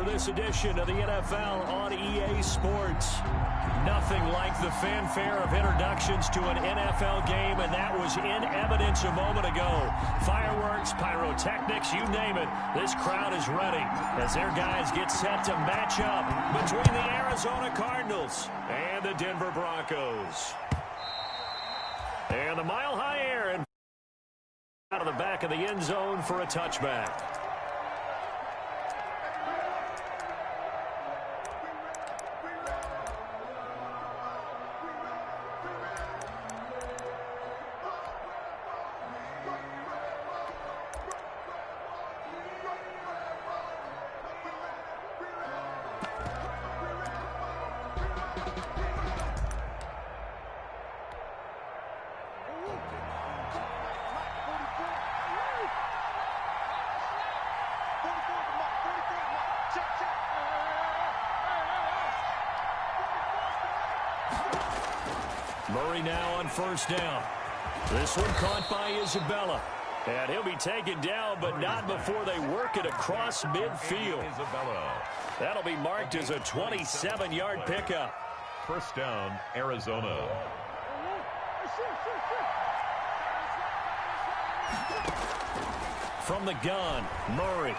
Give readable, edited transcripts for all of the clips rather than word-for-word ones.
this edition of the NFL on EA Sports. Nothing like the fanfare of introductions to an NFL game, and that was in evidence a moment ago. Fireworks, pyrotechnics, you name it. This crowd is ready as their guys get set to match up between the Arizona Cardinals and the Denver Broncos. And the mile-high air and out of the back of the end zone for a touchback. Murray now on first down. This one caught by Isabella. And he'll be taken down, but not before they work it across midfield. That'll be marked as a 27-yard pickup. First down, Arizona. From the gun, Murray.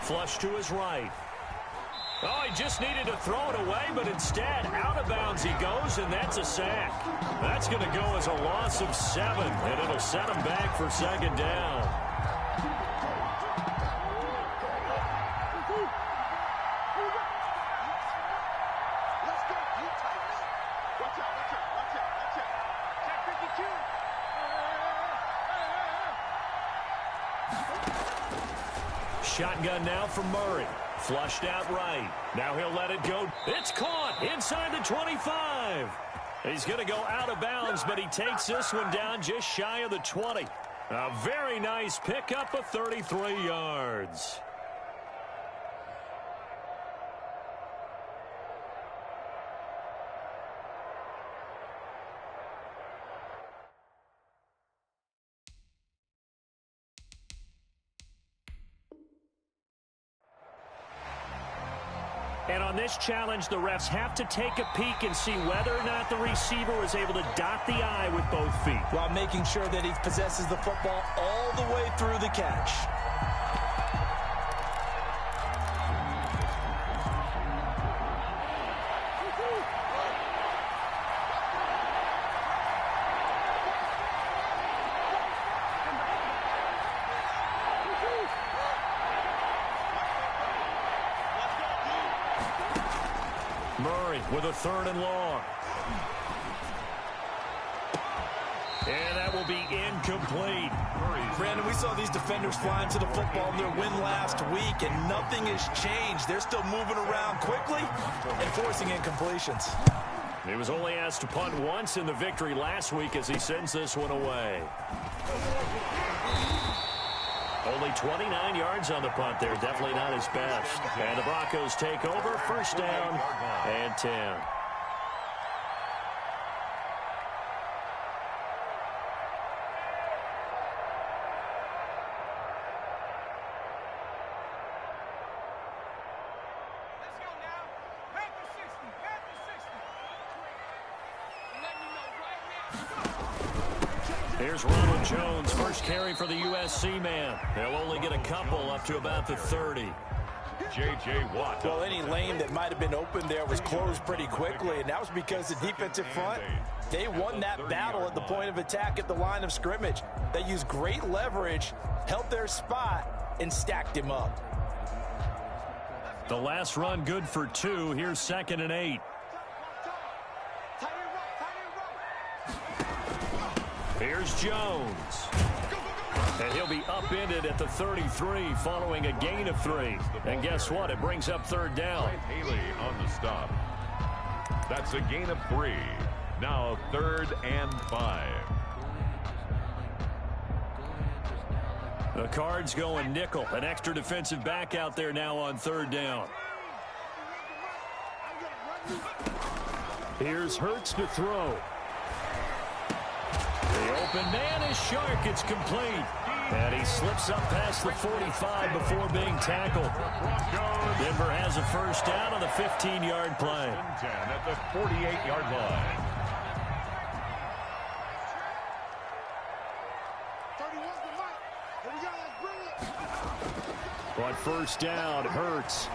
Flush to his right. Oh, he just needed to throw it away, but instead, out of bounds he goes, and that's a sack. That's going to go as a loss of 7, and it'll set him back for second down. Shotgun now from Murray. Flushed out right. Now he'll let it go. It's caught inside the 25. He's going to go out of bounds, but he takes this one down just shy of the 20. A very nice pickup of 33 yards. And on this challenge, the refs have to take a peek and see whether or not the receiver was able to dot the I with both feet, while making sure that he possesses the football all the way through the catch. Murray with a 3rd and long. And that will be incomplete. Brandon, we saw these defenders flying to the football in their win last week, and nothing has changed. They're still moving around quickly and forcing incompletions. He was only asked to punt once in the victory last week as he sends this one away. Only 29 yards on the punt there. Definitely not his best. And the Broncos take over. First down and 10. Here's Ronald Jones, first carry for the USC man. They'll only get a couple up to about the 30. J.J. Watt. Well, any lane that might have been open there was closed pretty quickly, and that was because the defensive front, they won that battle at the point of attack at the line of scrimmage. They used great leverage, held their spot, and stacked him up. The last run good for 2. Here's 2nd and 8. Here's Jones. And he'll be upended at the 33 following a gain of 3. And guess what? It brings up 3rd down. Haley on the stop. That's a gain of 3. Now 3rd and 5. The Cards going nickel. An extra defensive back out there now on 3rd down. Here's Hurts to throw. The open man is Shark. It's complete. And he slips up past the 45 before being tackled. Denver has a first down on the 15-yard play. 10 at the 48-yard line. On first down, Hurts.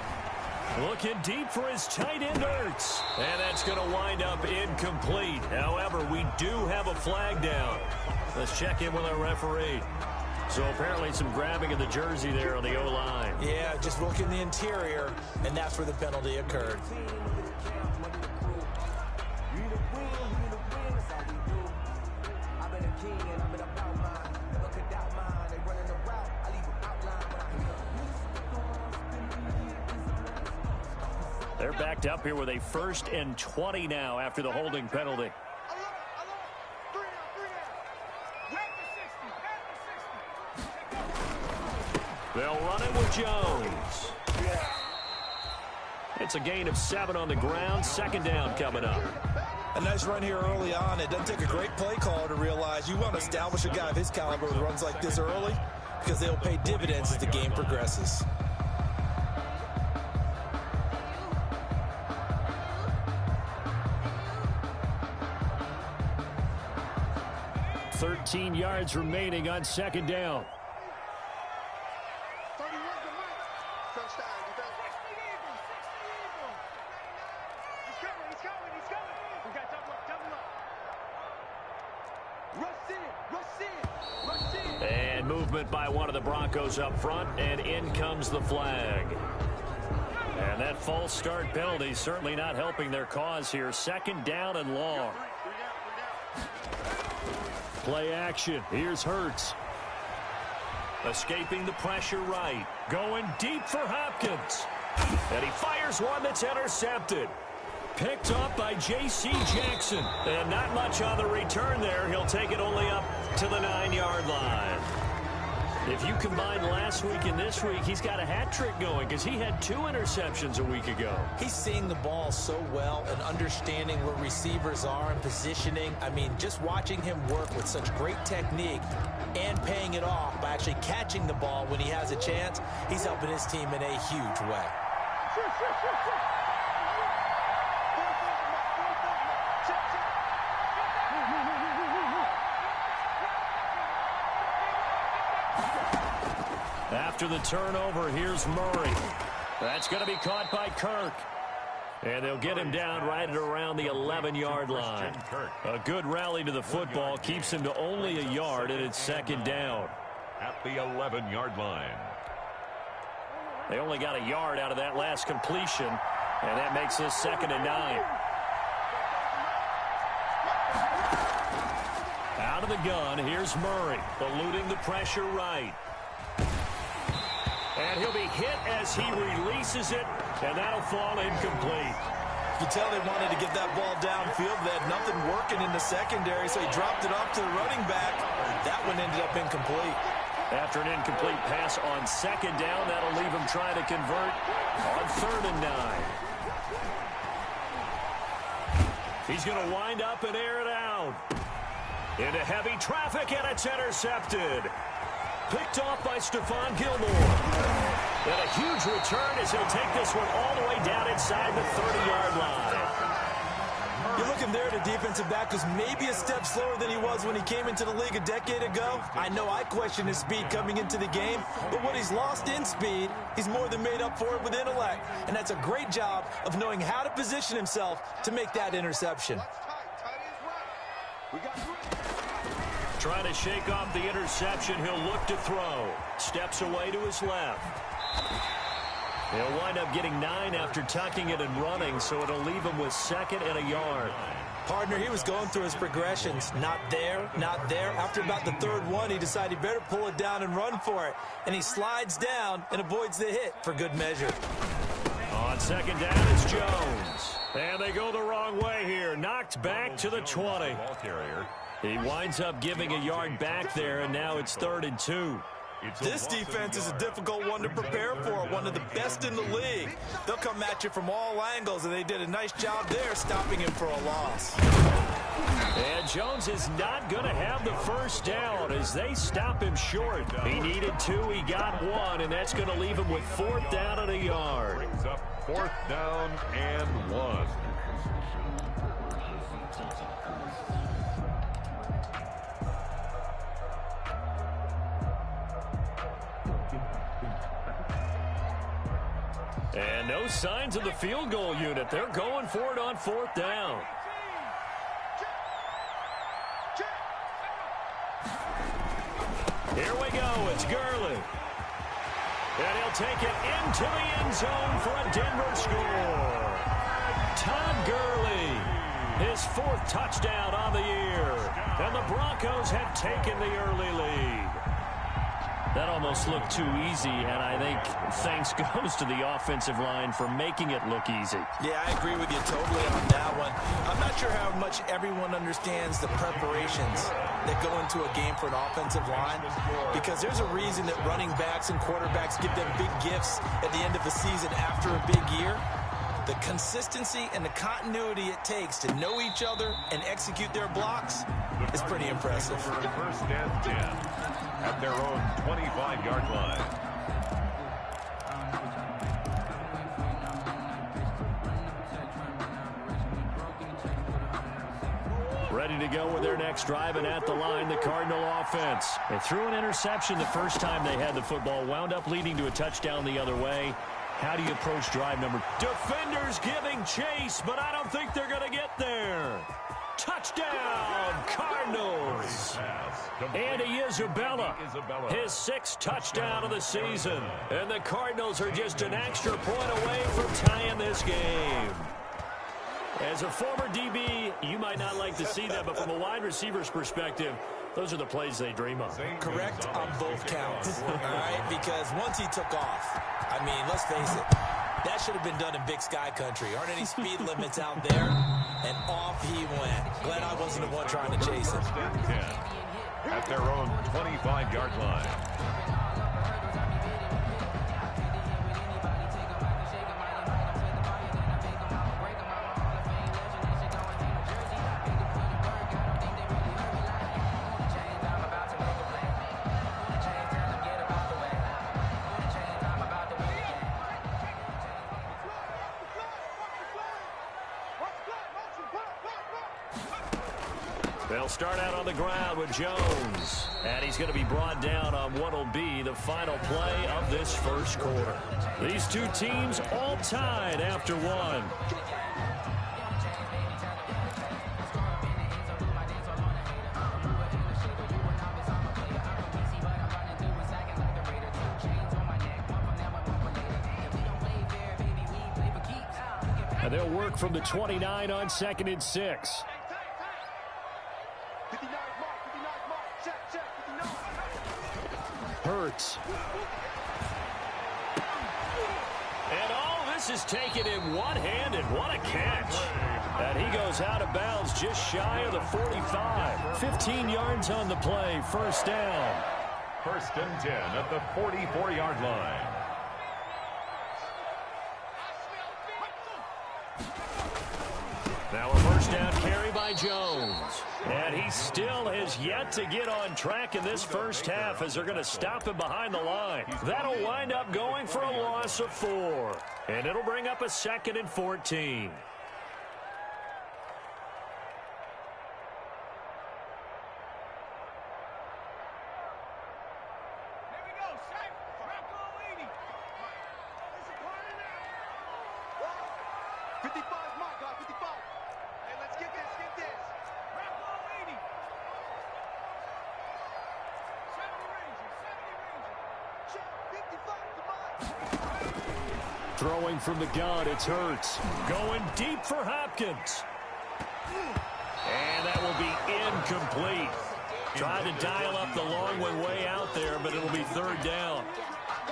Looking deep for his tight end, Hurts. And that's going to wind up incomplete. However, we do have a flag down. Let's check in with our referee. So apparently some grabbing of the jersey there on the O-line. Yeah, just look in the interior, and that's where the penalty occurred. They're backed up here with a 1st and 20 now after the holding penalty. They'll run it with Jones. It's a gain of 7 on the ground. 2nd down coming up. A nice run here early on. It doesn't take a great play caller to realize you want to establish a guy of his caliber with runs like this early because they'll pay dividends as the game progresses. 13 yards remaining on 2nd down. And movement by one of the Broncos up front, and in comes the flag. And that false start penalty certainly not helping their cause here. 2nd down and long. Play action. Here's Hurts. Escaping the pressure right. Going deep for Hopkins. And he fires one that's intercepted. Picked up by J.C. Jackson. And not much on the return there. He'll take it only up to the 9-yard line. If you combine last week and this week, he's got a hat trick going because he had 2 interceptions a week ago. He's seeing the ball so well and understanding where receivers are and positioning. I mean, just watching him work with such great technique and paying it off by actually catching the ball when he has a chance, he's helping his team in a huge way. After the turnover, here's Murray. That's going to be caught by Kirk. And they'll get him down right at around the 11-yard line. A good rally to the football keeps him to only a yard, and it's 2nd down. At the 11-yard line. They only got a yard out of that last completion, and that makes this 2nd and 9. Out of the gun, here's Murray, eluding the pressure right. And he'll be hit as he releases it, and that'll fall incomplete. You tell they wanted to get that ball downfield. They had nothing working in the secondary, so he dropped it off to the running back. That one ended up incomplete. After an incomplete pass on 2nd down, that'll leave him trying to convert on 3rd and 9. He's going to wind up and air it out. Into heavy traffic, and it's intercepted. Picked off by Stephon Gilmore. And a huge return as he'll take this one all the way down inside the 30-yard line. You're looking there at a defensive back who's maybe a step slower than he was when he came into the league a decade ago. I know I questioned his speed coming into the game, but what he's lost in speed, he's more than made up for it with intellect. And that's a great job of knowing how to position himself to make that interception. Trying to shake off the interception, he'll look to throw. Steps away to his left. He'll wind up getting 9 after tucking it and running, so it'll leave him with 2nd and a yard. Partner, he was going through his progressions. Not there, not there. After about the 3rd one, he decided he better pull it down and run for it. And he slides down and avoids the hit for good measure. On 2nd down, it's Jones. And they go the wrong way here. Knocked back to the 20. He winds up giving a yard back there, and now it's 3rd and 2. This defense is a difficult one to prepare for, one of the best in the league. They'll come at you from all angles, and they did a nice job there stopping him for a loss. And Jones is not going to have the first down as they stop him short. He needed 2, he got 1, and that's going to leave him with 4th down and a yard. Brings up 4th down and 1. And no signs of the field goal unit. They're going for it on 4th down. Here we go. It's Gurley. And he'll take it into the end zone for a Denver score. Todd Gurley, his 4th touchdown on the year. And the Broncos have taken the early lead. That almost looked too easy, and I think thanks goes to the offensive line for making it look easy. Yeah, I agree with you totally on that one. I'm not sure how much everyone understands the preparations that go into a game for an offensive line, because there's a reason that running backs and quarterbacks give them big gifts at the end of the season after a big year. The consistency and the continuity it takes to know each other and execute their blocks is pretty impressive. First and 10 at their own 25-yard line. Ready to go with their next drive, and at the line, the Cardinal offense. They threw an interception the first time they had the football, wound up leading to a touchdown the other way. How do you approach drive number? Defenders giving chase, but I don't think they're going to get there. Touchdown, Cardinals. Andy Isabella, his 6th touchdown of the season. And the Cardinals are just an extra point away from tying this game. As a former DB, you might not like to see that, but from a wide receiver's perspective, those are the plays they dream of. Correct on both counts, all right? Because once he took off, I mean, let's face it, that should have been done in Big Sky Country. Aren't any speed limits out there? And off he went. Glad I wasn't the one trying to chase him. At their own 25-yard line. They'll start out on the ground with Jones. And he's going to be brought down on what will be the final play of this first quarter. These two teams all tied after 1. And they'll work from the 29 on 2nd and 6. Hurts. And all this is taken in one-handed. What a catch. And he goes out of bounds just shy of the 45. 15 yards on the play. First down. First and 10 at the 44-yard line. Now a first down carry by Jones. And he still has yet to get on track in this first half as they're going to stop him behind the line. That'll wind up going for a loss of 4. And it'll bring up a 2nd and 14. Throwing from the gun, it's Hurts. Going deep for Hopkins. And that will be incomplete. Tried to dial up the long one way out there, but it'll be 3rd down.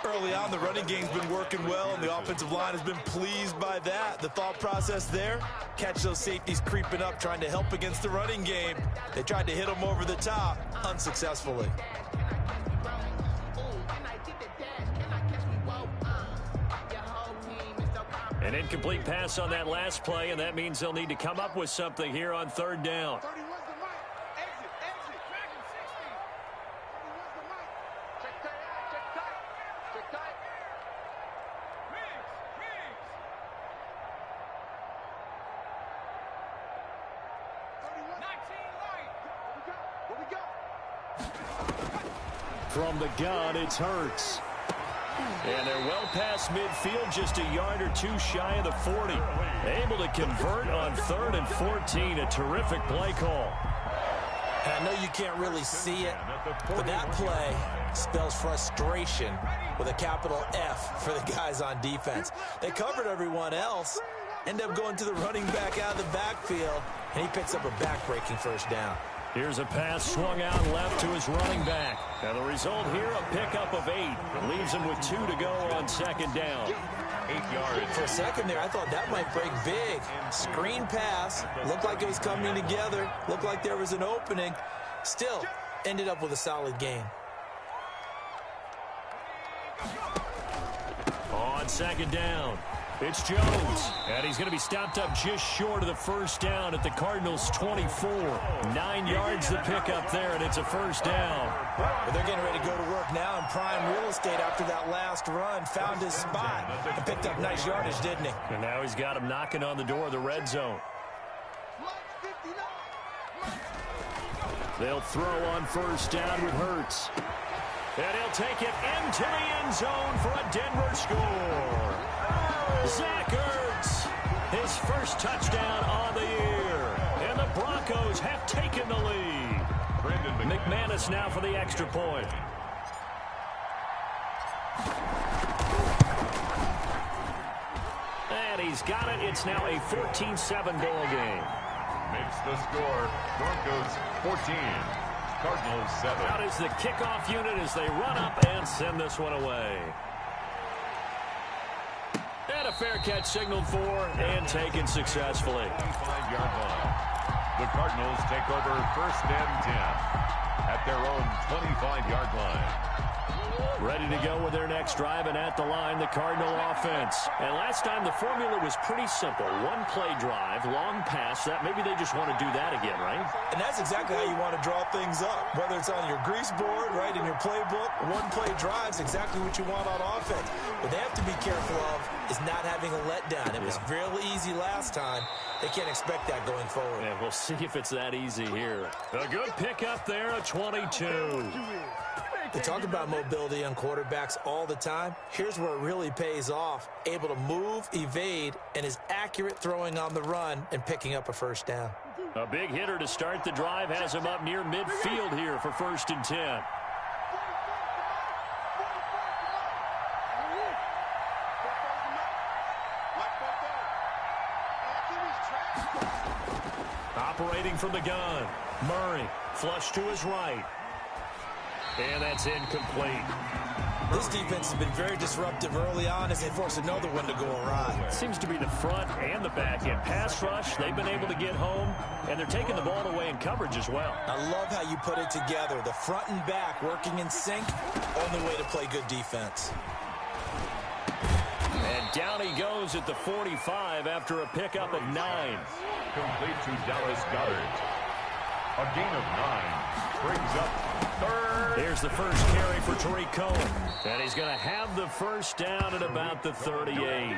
Early on, the running game's been working well, and the offensive line has been pleased by that. The thought process there, catch those safeties creeping up, trying to help against the running game. They tried to hit them over the top, unsuccessfully. An incomplete pass on that last play, and that means they'll need to come up with something here on third down. From the gun, it's Hurts. And they're well past midfield, just a yard or two shy of the 40. Able to convert on 3rd and 14. A terrific play call. And I know you can't really see it, but that play spells frustration with a capital F for the guys on defense. They covered everyone else, end up going to the running back out of the backfield, and he picks up a back-breaking first down. Here's a pass swung out left to his running back. And the result here, a pickup of 8. Leaves him with 2 to go on second down. 8 yards. For a second there, I thought that might break big. Screen pass. Looked like it was coming together. Looked like there was an opening. Still, ended up with a solid gain. On second down, it's Jones. And he's going to be stopped up just short of the first down at the Cardinals' 24. 9 yards to pick up there, and it's a first down. But they're getting ready to go to work now in prime real estate after that last run. Found his spot and picked up nice yardage, didn't he? And now he's got him knocking on the door of the red zone. They'll throw on first down with Hurts. And he'll take it into the end zone for a Denver score. Zach Ertz, his first touchdown on the year. And the Broncos have taken the lead. McManus now for the extra point. And he's got it. It's now a 14-7 ball game. Makes the score. Broncos 14. Cardinals 7. Out is the kickoff unit as they run up and send this one away. And a fair catch signaled for and taken successfully. 25-yard line. The Cardinals take over 1st and 10 at their own 25-yard line. Ready to go with their next drive, and at the line, the Cardinal offense. And last time, the formula was pretty simple. One play drive, long pass. That maybe they just want to do that again, right? And that's exactly how you want to draw things up. Whether it's on your grease board, right, in your playbook, one play drive's exactly what you want on offense. What they have to be careful of is not having a letdown. It was real easy last time. They can't expect that going forward. And we'll see if it's that easy here. A good pickup there, a 22. They talk about mobility on quarterbacks all the time. Here's where it really pays off. Able to move, evade, and is accurate throwing on the run and picking up a first down. A big hitter to start the drive has him up near midfield here for 1st and 10. Operating from the gun, Murray, flush to his right. And that's incomplete. This defense has been very disruptive early on as they force another one to go awry. Seems to be the front and the back end. Pass rush, they've been able to get home, and they're taking the ball away in coverage as well. I love how you put it together. The front and back working in sync, only way to play good defense. And down he goes at the 45 after a pickup of 9. Complete to Dallas Goedert. A gain of 9. Brings up 3rd. Here's the first carry for Tariq Cohen. And he's going to have the first down at about the 38.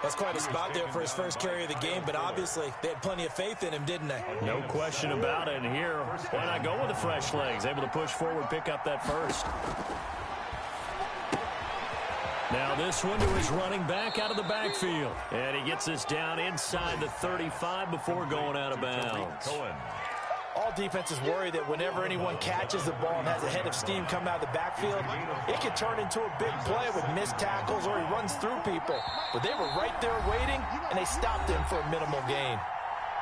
That's quite a spot there for his first carry of the game, but obviously they had plenty of faith in him, didn't they? No question about it. And here, why not go with the fresh legs? Able to push forward, pick up that first. Now this one to his running back out of the backfield. And he gets this down inside the 35 before going out of bounds. All defenses worry that whenever anyone catches the ball and has a head of steam come out of the backfield, it could turn into a big play with missed tackles or he runs through people. But they were right there waiting, and they stopped him for a minimal gain.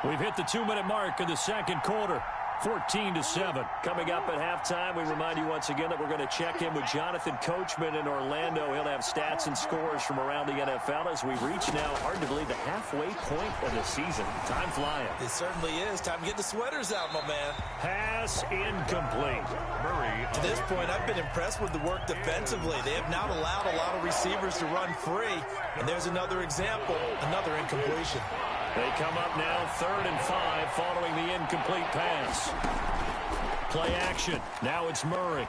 We've hit the 2-minute mark of the second quarter. 14-7. Coming up at halftime, we remind you once again that we're going to check in with Jonathan Coachman in Orlando. He'll have stats and scores from around the NFL as we reach now, hard to believe, the halfway point of the season. Time flying. It certainly is. Time to get the sweaters out, my man. Pass incomplete. Murray. To this point, I've been impressed with the work defensively. They have not allowed a lot of receivers to run free. And there's another example, another incompletion. They come up now 3rd and 5 following the incomplete pass. Play action. Now it's Murray.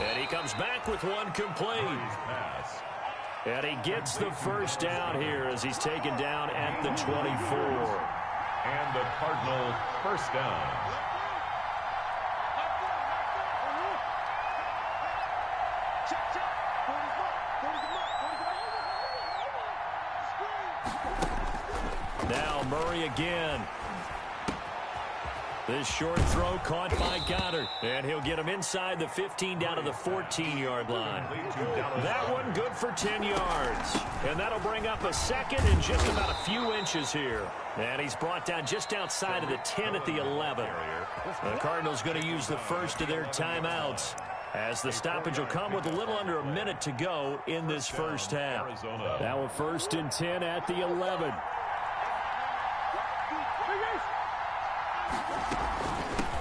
And he comes back with one complete. And he gets the first down here as he's taken down at the 24. And the Cardinal first down. Now Murray again. This short throw caught by Goddard. And he'll get him inside the 15 down to the 14-yard line. That one good for 10 yards. And that'll bring up a second and just about a few inches here. And he's brought down just outside of the 10 at the 11. The Cardinals going to use the first of their timeouts, as the stoppage will come with a little under a minute to go in this first half. Now a 1st and 10 at the 11.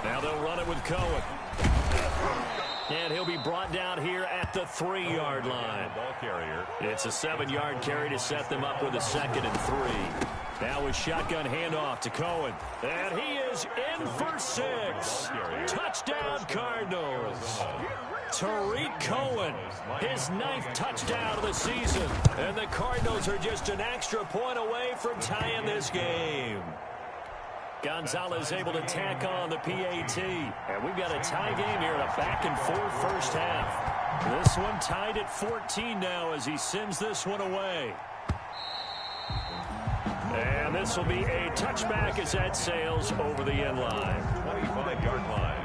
Now they'll run it with Cohen. And he'll be brought down here at the 3-yard line. It's a 7-yard carry to set them up with a 2nd and 3. Now a shotgun handoff to Cohen. And he is in for 6. Touchdown, Cardinals. Tariq Cohen, his 9th touchdown of the season. And the Cardinals are just an extra point away from tying this game. Gonzalez able to tack on the PAT. And we've got a tie game here in a back-and-forth first half. This one tied at 14 now as he sends this one away. And this will be a touchback as that sails over the end line. 25-yard line.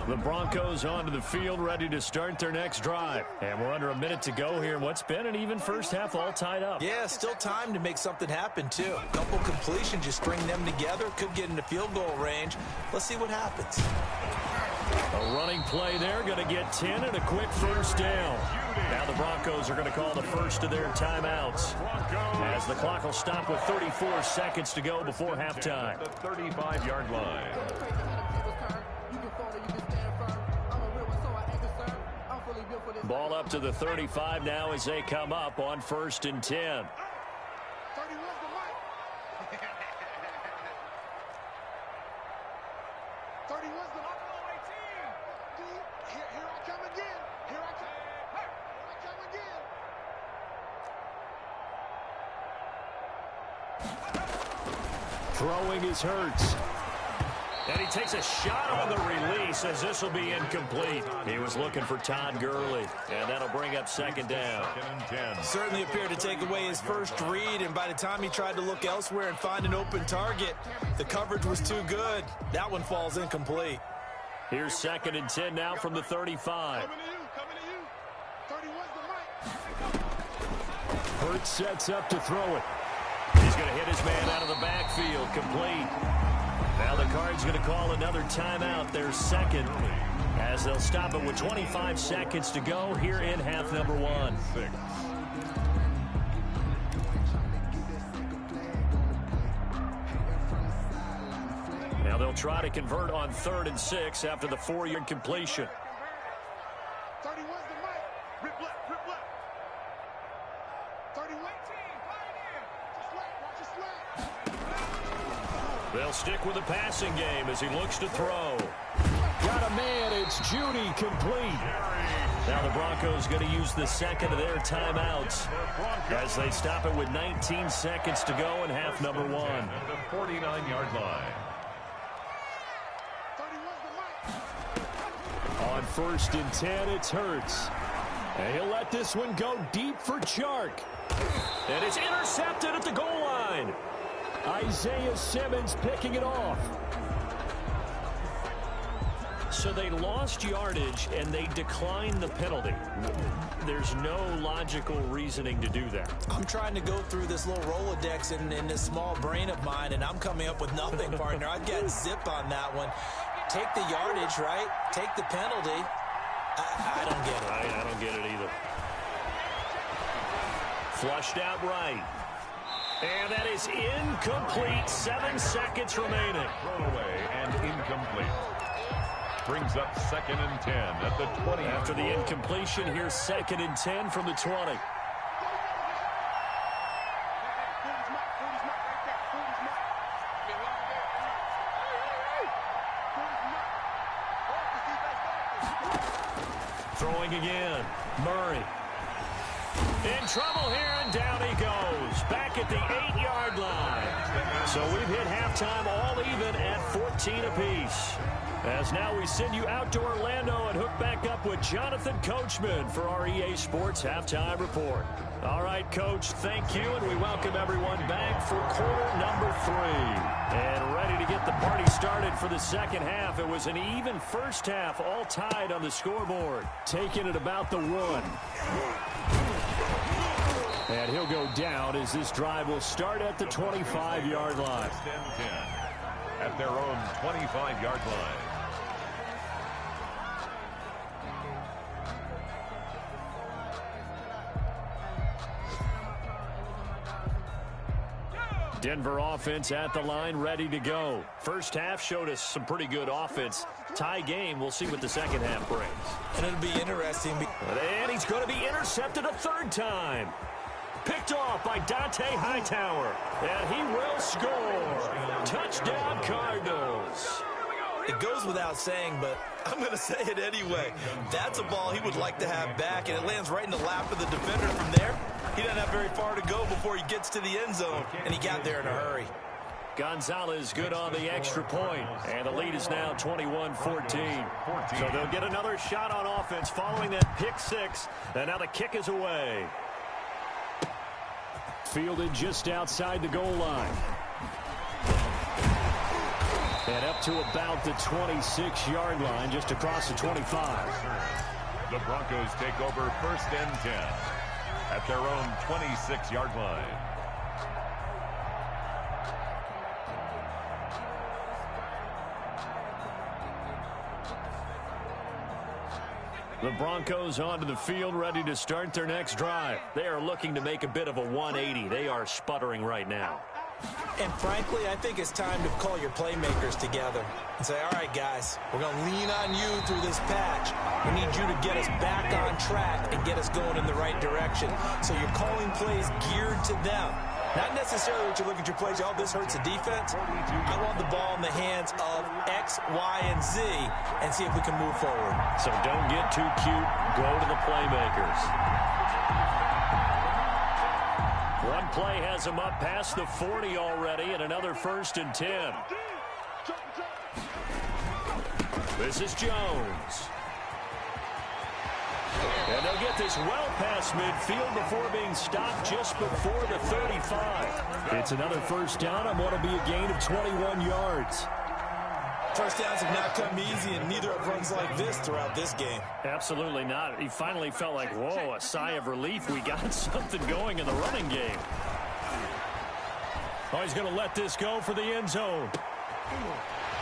The Broncos onto the field, ready to start their next drive. And we're under a minute to go here in what's been an even first half, all tied up. Yeah, still time to make something happen, too. A couple completions, just string them together. Could get into field goal range. Let's see what happens. A running play there, going to get 10 and a quick first down. Now the Broncos are going to call the first of their timeouts, as the clock will stop with 34 seconds to go before halftime. The 35-yard line. Ball up to the 35 now as they come up on 1st and 10. Throwing is Hurts. And he takes a shot on the release as this will be incomplete. He was looking for Todd Gurley, and that'll bring up 2nd down. Certainly appeared to take away his first read, and by the time he tried to look elsewhere and find an open target, the coverage was too good. That one falls incomplete. Here's 2nd and 10 now from the 35. Hurts sets up to throw it. He's going to hit his man out of the backfield, complete. Now the Cards going to call another timeout, their 2nd, as they'll stop it with 25 seconds to go here in half number 1. Now they'll try to convert on 3rd and 6 after the 4-yard completion. They'll stick with the passing game as he looks to throw. Got a man, it's Judy, complete. Now the Broncos going to use the 2nd of their timeouts as they stop it with 19 seconds to go in half number 1. The 49-yard line. On 1st and 10, it's Hurts. And he'll let this one go deep for Chark. And it's intercepted at the goal line. Isaiah Simmons picking it off. So they lost yardage and they declined the penalty. There's no logical reasoning to do that. I'm trying to go through this little Rolodex in this small brain of mine, and I'm coming up with nothing, partner. I've got zip on that one. Take the yardage, right? Take the penalty. I don't get it. I don't get it either. Flushed out right. And that is incomplete. 7 seconds remaining. Thrown away and incomplete. Brings up 2nd and 10 at the 20. After the incompletion, here's 2nd and 10 from the 20. Throwing again. Murray. In trouble here, and down he goes. Back at the 8-yard line. So we've hit halftime all even at 14 apiece. As now we send you out to Orlando and hook back up with Jonathan Coachman for our EA Sports Halftime Report. All right, Coach, thank you, and we welcome everyone back for quarter number 3. And ready to get the party started for the second half. It was an even first half, all tied on the scoreboard. Taking it about the 1. And he'll go down as this drive will start at the 25-yard line. 1st and 10 at their own 25-yard line. Denver offense at the line, ready to go. First half showed us some pretty good offense. Tie game. We'll see what the second half brings. And it'll be interesting. And he's going to be intercepted a 3rd time. Picked off by Dante Hightower. And he will score. Touchdown, Cardinals. It goes without saying, but I'm going to say it anyway. That's a ball he would like to have back, and it lands right in the lap of the defender from there. He doesn't have very far to go before he gets to the end zone, and he got there in a hurry. Gonzalez good on the extra point, and the lead is now 21-14. So they'll get another shot on offense following that pick 6, and now the kick is away. Fielded just outside the goal line. And up to about the 26-yard line, just across the 25. The Broncos take over 1st and 10 at their own 26-yard line. The Broncos onto the field, ready to start their next drive. They are looking to make a bit of a 180. They are sputtering right now. And frankly, I think it's time to call your playmakers together and say, all right, guys, we're going to lean on you through this patch. We need you to get us back on track and get us going in the right direction. So you're calling plays geared to them. Not necessarily what you look at your plays, oh, this hurts the defense. I want the ball in the hands of X, Y, and Z and see if we can move forward. So don't get too cute. Go to the playmakers. One play has him up past the 40 already, and another 1st and 10. This is Jones. And they'll get this well past midfield before being stopped just before the 35. It's another 1st down on what will be a gain of 21 yards. First downs have not come easy, and neither have runs like this throughout this game. Absolutely not. He finally felt like, whoa, a sigh of relief. We got something going in the running game. Oh, he's going to let this go for the end zone.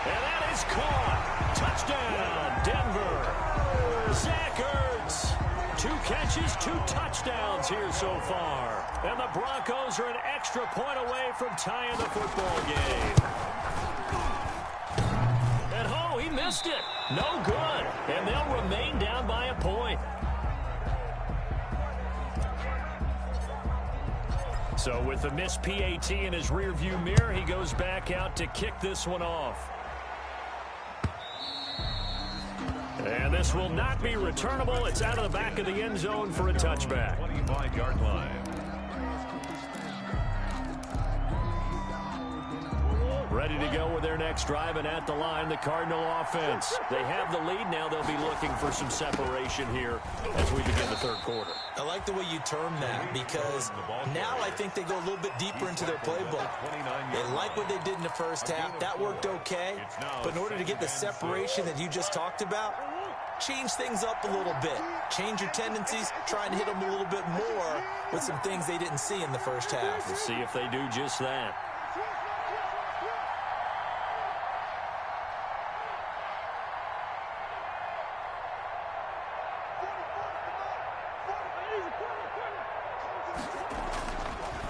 And that is caught. Touchdown, Denver. Zach Ertz. 2 catches, 2 touchdowns here so far. And the Broncos are an extra point away from tying the football game. And oh, he missed it. No good. And they'll remain down by a point. So with the missed PAT in his rearview mirror, he goes back out to kick this one off. And this will not be returnable. It's out of the back of the end zone for a touchback. 25-yard line. Ready to go with their next drive, and at the line, the Cardinal offense. They have the lead now. They'll be looking for some separation here as we begin the third quarter. I like the way you term that, because now I think they go a little bit deeper into their playbook. They like what they did in the first half. That worked okay. But in order to get the separation that you just talked about, change things up a little bit. Change your tendencies, try and hit them a little bit more with some things they didn't see in the first half. We'll see if they do just that.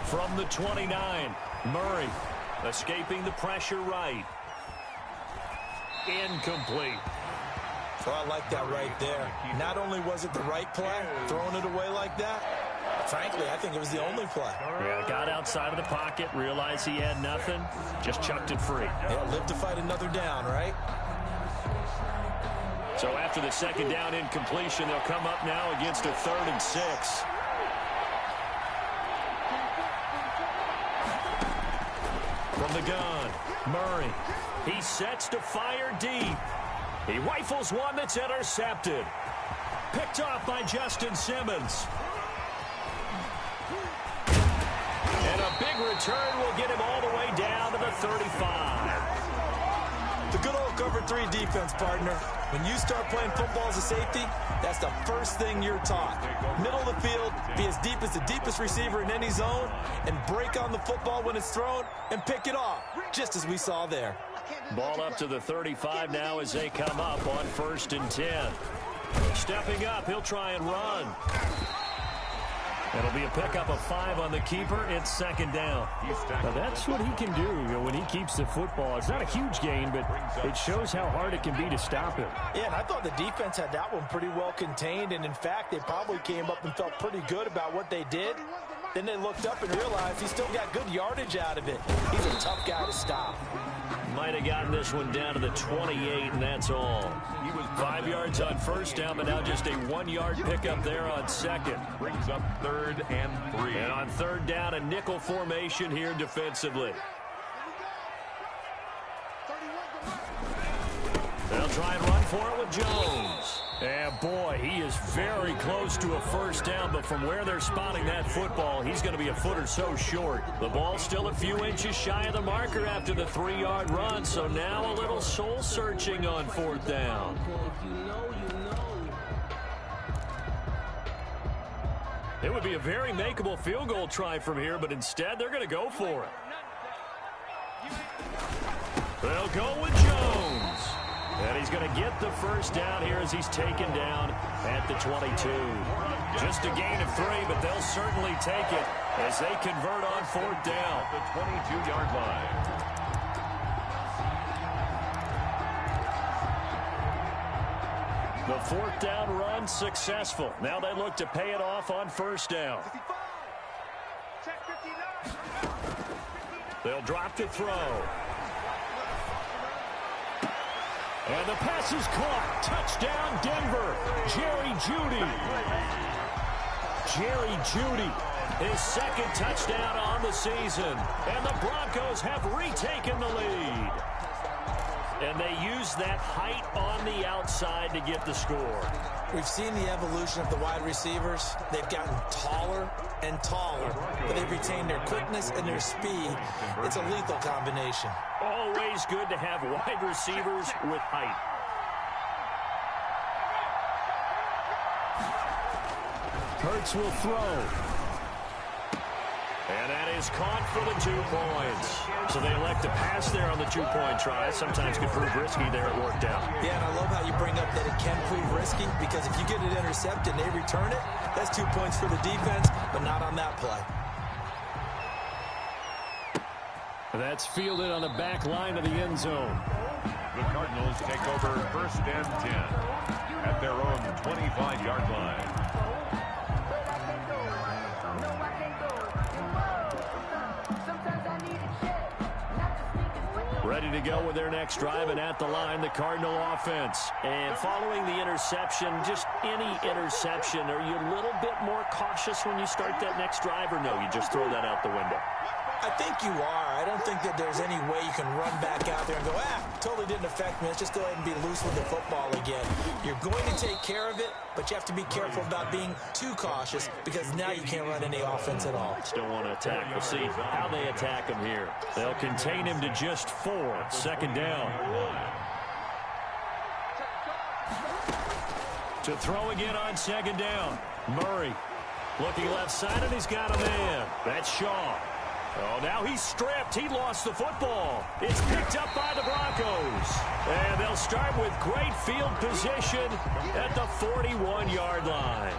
From the 29, Murray escaping the pressure right. Incomplete. Well, I like that right there. Not only was it the right play, throwing it away like that, frankly, I think it was the only play. Yeah, got outside of the pocket, realized he had nothing, just chucked it free. Yeah, live to fight another down, right? So after the second down incompletion, they'll come up now against a 3rd and 6. From the gun, Murray. He sets to fire deep. He rifles one that's intercepted. Picked off by Justin Simmons. And a big return will get him all the way down to the 35. The good old cover 3 defense, partner. When you start playing football as a safety, that's the first thing you're taught. Middle of the field, be as deep as the deepest receiver in any zone, and break on the football when it's thrown and pick it off, just as we saw there. Ball up to the 35 now as they come up on 1st and 10. Stepping up, he'll try and run. It'll be a pickup of 5 on the keeper. It's 2nd down. Now that's what he can do, when he keeps the football. It's not a huge gain, but it shows how hard it can be to stop him. Yeah, and I thought the defense had that one pretty well contained, and in fact, they probably came up and felt pretty good about what they did. Then they looked up and realized he still got good yardage out of it. He's a tough guy to stop. Might have gotten this one down to the 28, and that's all. He was 5 yards on 1st down, but now just a 1-yard pickup there on 2nd. Brings up 3rd and 3. And on 3rd down, a nickel formation here defensively. They'll try and run for it with Jones. And boy, he is very close to a 1st down, but from where they're spotting that football, he's going to be a foot or so short. The ball's still a few inches shy of the marker after the 3-yard run, so now a little soul-searching on 4th down. It would be a very makeable field goal try from here, but instead they're going to go for it. They'll go with Jones. And he's going to get the 1st down here as he's taken down at the 22. Just a gain of 3, but they'll certainly take it as they convert on 4th down. The 22-yard line. The 4th down run successful. Now they look to pay it off on 1st down. They'll drop to throw. And the pass is caught. Touchdown, Denver. Jerry Jeudy. Jerry Jeudy, his 2nd touchdown on the season. And the Broncos have retaken the lead. And they use that height on the outside to get the score. We've seen the evolution of the wide receivers. They've gotten taller and taller, but they've retained their quickness and their speed. It's a lethal combination. Always good to have wide receivers with height. Hurts will throw. And that is caught for the 2 points. So they elect to pass there on the 2-point try. Sometimes could prove risky there. It worked out. Yeah, and I love how you bring up that it can prove risky, because if you get it intercepted and they return it, that's 2 points for the defense, but not on that play. That's fielded on the back line of the end zone. The Cardinals take over 1st and 10 at their own 25-yard line. Ready to go with their next drive, and at the line, the Cardinal offense. And following the interception, just any interception, are you a little bit more cautious when you start that next drive, or no, you just throw that out the window? I think you are. I don't think that there's any way you can run back out there and go, totally didn't affect me. Let's just go ahead and be loose with the football again. You're going to take care of it, but you have to be careful about being too cautious because now you can't run any offense at all. Still want to attack. We'll see how they attack him here. They'll contain him to just 4. 2nd down. To throw again on 2nd down. Murray looking left side, and he's got a man. That's Shaw. Oh, now he's stripped. He lost the football. It's picked up by the Broncos. And they'll start with great field position at the 41-yard line.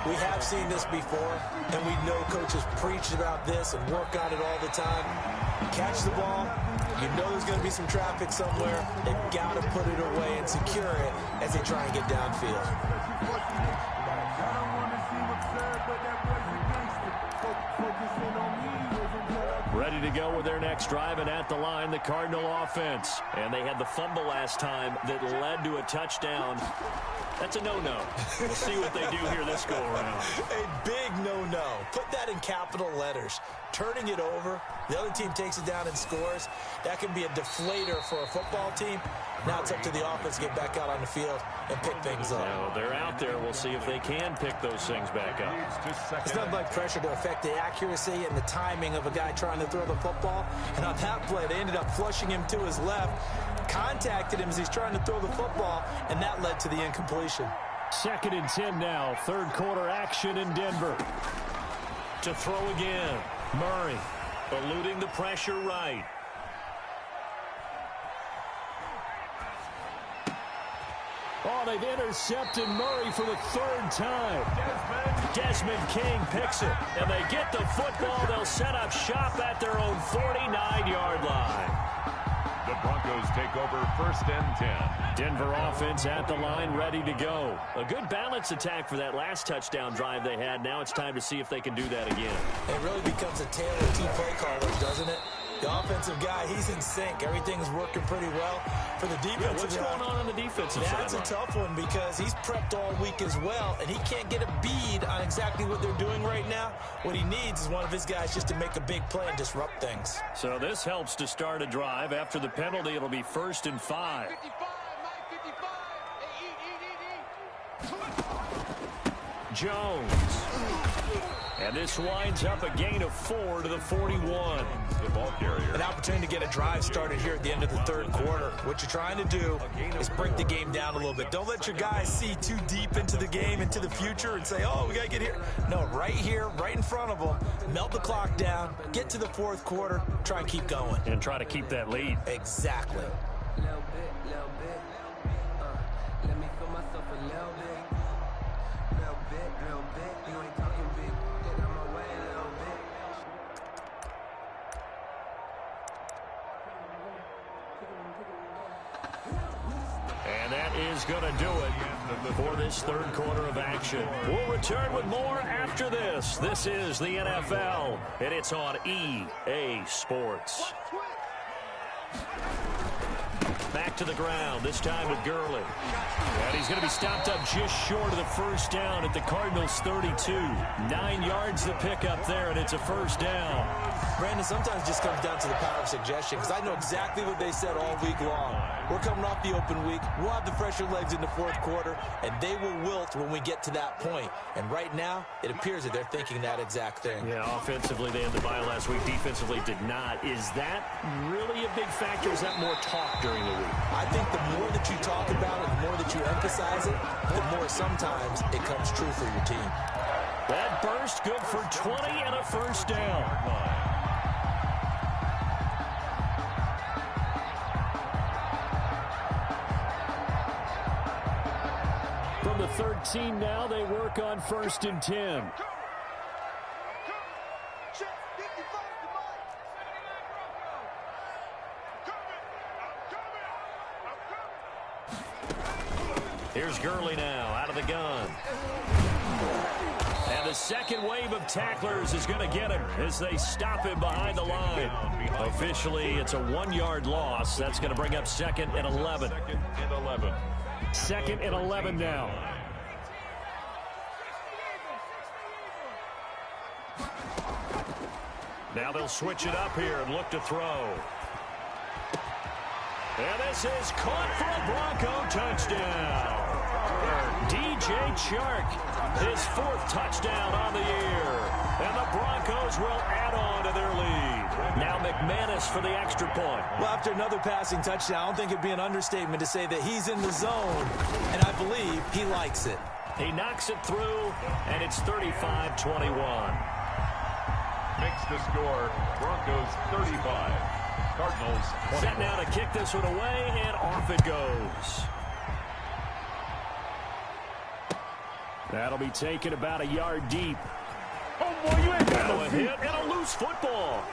We have seen this before, and we know coaches preach about this and work on it all the time. Catch the ball. You know there's going to be some traffic somewhere. They've got to put it away and secure it as they try and get downfield. Ready to go with their next drive, and at the line, the Cardinal offense. And they had the fumble last time that led to a touchdown. That's a no-no. We'll see what they do here this go-around. A big no-no. Put that in capital letters. Turning it over, the other team takes it down and scores. That can be a deflator for a football team. Now it's up to the offense to get back out on the field and pick things up. Now they're out there. We'll see if they can pick those things back up. It's nothing like pressure to affect the accuracy and the timing of a guy trying to throw the football. And on that play, they ended up flushing him to his left, contacted him as he's trying to throw the football, and that led to the incompletion. 2nd and 10 now. 3rd quarter action in Denver. To throw again. Murray eluding the pressure right. Oh, they've intercepted Murray for the 3rd time. Desmond King picks it, and they get the football. They'll set up shop at their own 49-yard line. The Broncos take over 1st and 10. Denver offense at the line, ready to go. A good balance attack for that last touchdown drive they had. Now it's time to see if they can do that again. It really becomes a tale of 2 play callers, doesn't it? The offensive guy, he's in sync. Everything's working pretty well. For the defensive guy, what's going on the defensive side? That's a tough one because he's prepped all week as well, and he can't get a bead on exactly what they're doing right now. What he needs is one of his guys just to make a big play and disrupt things. So this helps to start a drive. After the penalty, it'll be 1st and 5. Jones. And this winds up a gain of 4 to the 41. The ball carrier. An opportunity to get a drive started here at the end of the 3rd quarter. What you're trying to do is break the game down a little bit. Don't let your guys see too deep into the game, into the future, and say, oh, we got to get here. No, right here, right in front of them, melt the clock down, get to the 4th quarter, try and keep going. And try to keep that lead. Exactly. Little bit. Let me feel myself a little bit. You ain't talking big. Get out my way a little bit. And that is going to do it for this 3rd quarter of action. We'll return with more after this. This is the NFL, and it's on EA Sports. Back to the ground, this time with Gurley. And he's going to be stopped up just short of the 1st down at the Cardinals' 32. 9 yards to pick up there, and it's a 1st down. Brandon, sometimes it just comes down to the power of suggestion, because I know exactly what they said all week long. We're coming off the open week. We'll have the fresher legs in the 4th quarter, and they will wilt when we get to that point. And right now, it appears that they're thinking that exact thing. Yeah, offensively, they had the bye last week. Defensively, did not. Is that really a big factor? Is that more talk during the week? I think the more that you talk about it, the more that you emphasize it, the more sometimes it comes true for your team. That burst good for 20 and a 1st down. From the 13 now, they work on 1st and 10. Here's Gurley now, out of the gun. And the second wave of tacklers is going to get him as they stop him behind the line. Officially, it's a 1-yard loss. That's going to bring up 2nd and 11. 2nd and 11 now. Now they'll switch it up here and look to throw. And this is caught for a Bronco touchdown. DJ Chark, his 4th touchdown on the year. And the Broncos will add on to their lead. Now McManus for the extra point. Well, after another passing touchdown, I don't think it'd be an understatement to say that he's in the zone, and I believe he likes it. He knocks it through, and it's 35-21. Makes the score, Broncos 35, Cardinals 20. Set now to kick this one away, and off it goes. That'll be taken about a yard deep. Oh, boy, you ain't got Now no a feet. hit and a loose football.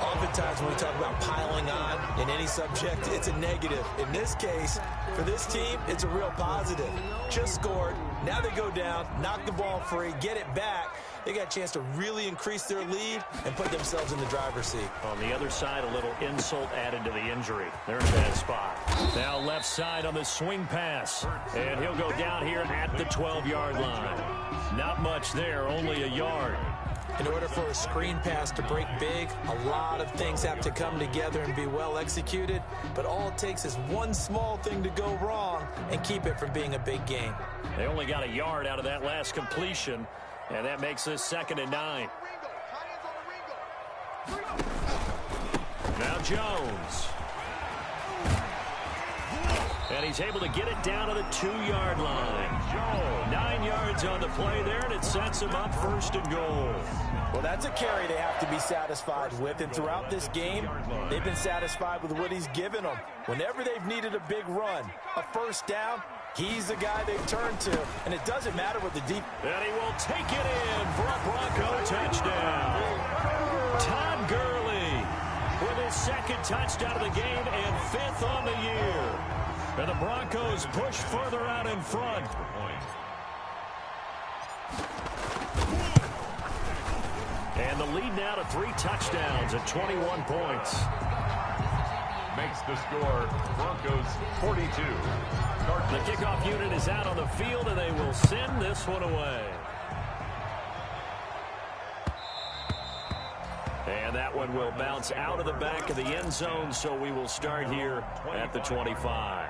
Oftentimes when we talk about piling on in any subject, it's a negative. In this case, for this team, it's a real positive. Just scored. Now they go down, knock the ball free, get it back. They got a chance to really increase their lead and put themselves in the driver's seat. On the other side, a little insult added to the injury. They're in a bad spot. Now left side on the swing pass. And he'll go down here at the 12-yard line. Not much there, only a yard. In order for a screen pass to break big, a lot of things have to come together and be well executed. But all it takes is one small thing to go wrong and keep it from being a big gain. They only got a yard out of that last completion. And that makes this 2nd and 9. Now Jones. And he's able to get it down to the 2-yard line. 9 yards on the play there, and it sets him up 1st and goal. Well, that's a carry they have to be satisfied with. And throughout this game, they've been satisfied with what he's given them. Whenever they've needed a big run, a 1st down, he's the guy they've turned to. And it doesn't matter what the deep... And he will take it in for a Bronco touchdown. Todd Gurley with his 2nd touchdown of the game and 5th on the year. And the Broncos push further out in front. And the lead now to 3 touchdowns at 21 points. Makes the score, Broncos 42. The kickoff unit is out on the field, and they will send this one away. And that one will bounce out of the back of the end zone, so we will start here at the 25.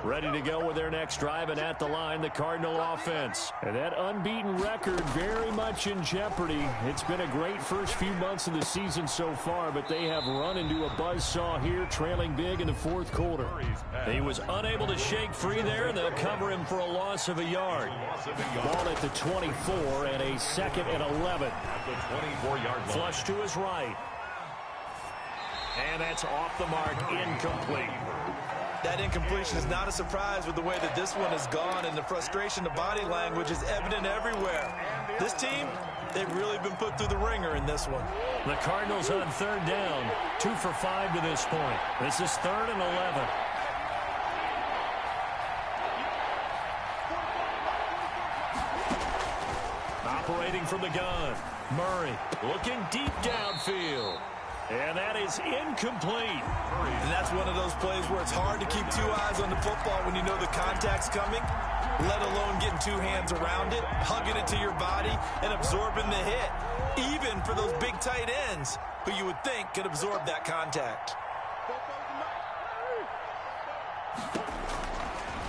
Ready to go with their next drive, and at the line, the Cardinal offense. And that unbeaten record very much in jeopardy. It's been a great first few months of the season so far, but they have run into a buzzsaw here, trailing big in the 4th quarter. He was unable to shake free there, and they'll cover him for a loss of a yard. Ball at the 24 and a 2nd and 11. At the 24-yard line. Flush to his right. And that's off the mark, incomplete. That incompletion is not a surprise with the way that this one has gone, and the frustration, the body language is evident everywhere. This team, they've really been put through the ringer in this one. The Cardinals on 3rd down, 2 for 5 to this point. This is 3rd and 11. Operating from the gun, Murray looking deep downfield. And that is incomplete. And that's one of those plays where it's hard to keep 2 eyes on the football when you know the contact's coming, let alone getting 2 hands around it, hugging it to your body, and absorbing the hit, even for those big tight ends who you would think could absorb that contact.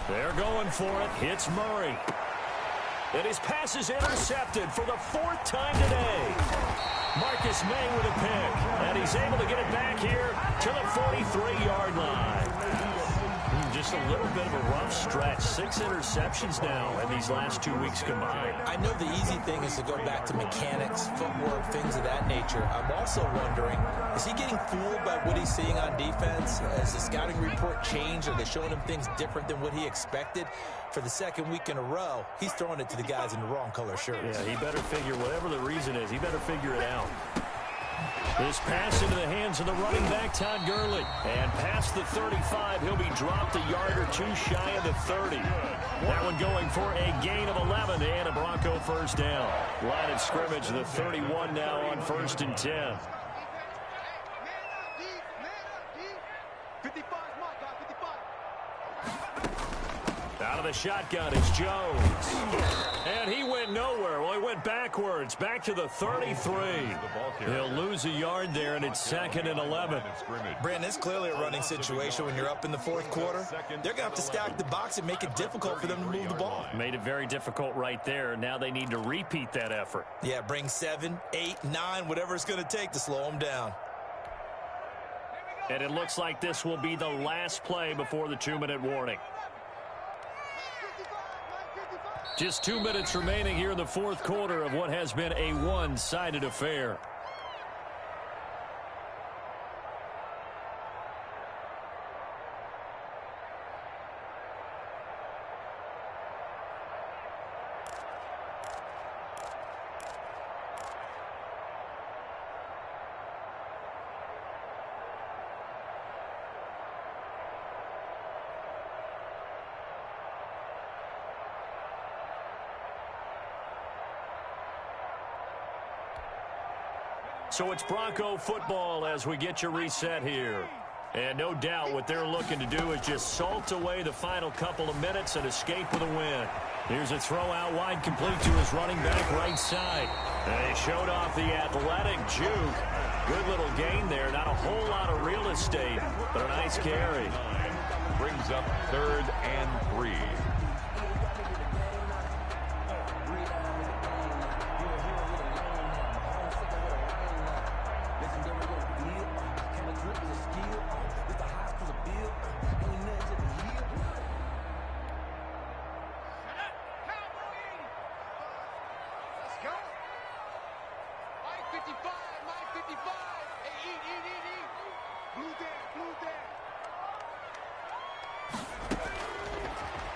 They're going for it. Hits Murray. And his pass is intercepted for the 4th time today. Marcus May with a pick, and he's able to get it back here to the 43-yard line. Just a little bit of a rough stretch. 6 interceptions now in these last 2 weeks combined. I know the easy thing is to go back to mechanics, footwork, things of that nature. I'm also wondering, is he getting fooled by what he's seeing on defense? Has the scouting report changed? Are they showing him things different than what he expected? For the 2nd week in a row, he's throwing it to the guys in the wrong color shirts. Yeah, he better figure, whatever the reason is, he better figure it out. This pass into the hands of the running back, Todd Gurley. And past the 35, he'll be dropped a yard or 2 shy of the 30. That one going for a gain of 11 and a Bronco 1st down. Line of scrimmage, the 31 now on 1st and 10. Out of the shotgun is Jones. And he went nowhere. Well, he went backwards, back to the 33. He'll lose a yard there, and it's 2nd and 11. Brandon, it's clearly a running situation when you're up in the fourth quarter. They're going to have to stack the box and make it difficult for them to move the ball. Made it very difficult right there. Now they need to repeat that effort. Yeah, bring 7, 8, 9, whatever it's going to take to slow them down. And it looks like this will be the last play before the 2-minute warning. Just 2 minutes remaining here in the fourth quarter of what has been a one-sided affair. So it's Bronco football as we get you reset here. And no doubt what they're looking to do is just salt away the final couple of minutes and escape with a win. Here's a throw out wide, complete to his running back right side. And he showed off the athletic juke. Good little gain there. Not a whole lot of real estate, but a nice carry. Brings up 3rd and 3.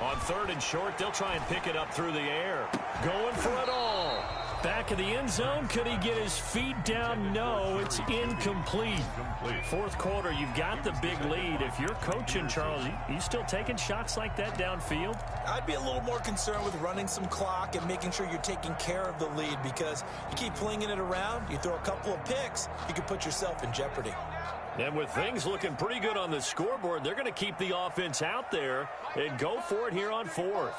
On 3rd and short, they'll try and pick it up through the air. Going for it all. Back of the end zone. Could he get his feet down? No, it's incomplete. Fourth quarter, you've got the big lead. If you're coaching, Charles, you still taking shots like that downfield? I'd be a little more concerned with running some clock and making sure you're taking care of the lead, because you keep flinging it around, you throw a couple of picks, you could put yourself in jeopardy. And with things looking pretty good on the scoreboard, they're going to keep the offense out there and go for it here on 4th.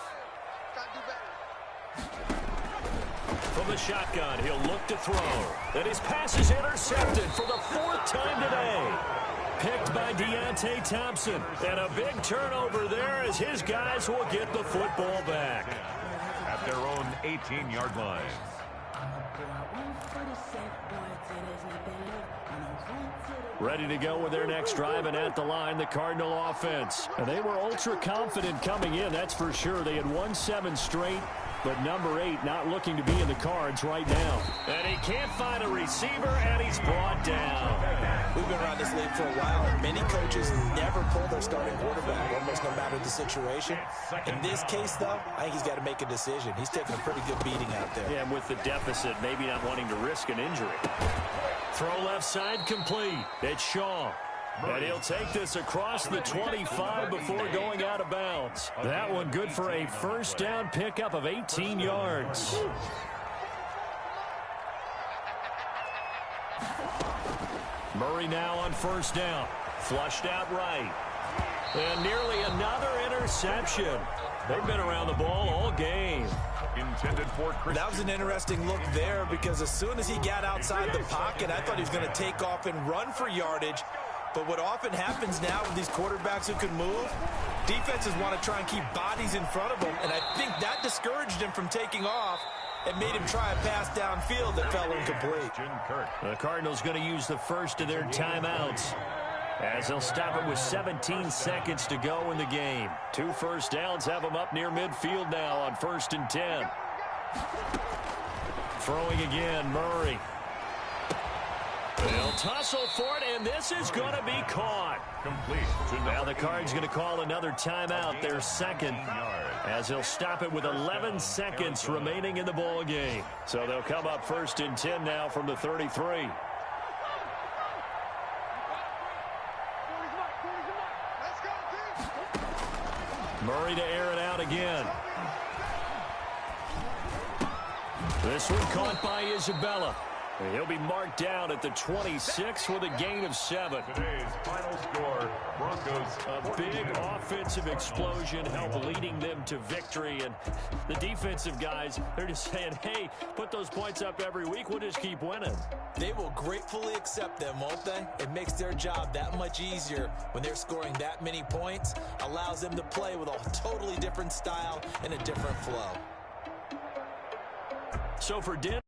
From the shotgun, he'll look to throw. And his pass is intercepted for the 4th time today. Picked by Deontay Thompson. And a big turnover there as his guys will get the football back. At their own 18-yard line. Ready to go with their next drive, and at the line, the Cardinal offense. And they were ultra confident coming in, that's for sure. They had won 7 straight, but number 8 not looking to be in the cards right now. And he can't find a receiver, and he's brought down. We've been around this league for a while, and many coaches never pull their starting quarterback, almost no matter the situation. In this case, though, I think he's got to make a decision. He's taking a pretty good beating out there. Yeah, and with the deficit, maybe not wanting to risk an injury. Throw left side complete. It's Shaw. And he'll take this across the 25 before going out of bounds. That one good for a first down pickup of 18 yards. Murray now on first down. Flushed out right. And nearly another interception. They've been around the ball all game. Intended for Christian. That was an interesting look there, because as soon as he got outside the pocket, I thought he was going to take off and run for yardage. But what often happens now with these quarterbacks who can move, defenses want to try and keep bodies in front of them, and I think that discouraged him from taking off and made him try a pass downfield that fell incomplete. The Cardinals going to use the first of their timeouts, as they'll stop it with 17 seconds to go in the game. 2 first downs have them up near midfield now on 1st and 10. Throwing again, Murray. They'll tussle for it, and this is going to be caught. Complete. Now the Cards going to call another timeout, their second, as they'll stop it with 11 seconds remaining in the ball game. So they'll come up 1st and 10 now from the 33. Murray to air it out again. This one caught by Isabella. He'll be marked down at the 26 with a gain of 7. Today's final score, Broncos. A big offensive explosion helped leading them to victory. And the defensive guys, they're just saying, hey, put those points up every week. We'll just keep winning. They will gratefully accept them, won't they? It makes their job that much easier when they're scoring that many points. Allows them to play with a totally different style and a different flow. So for dinner.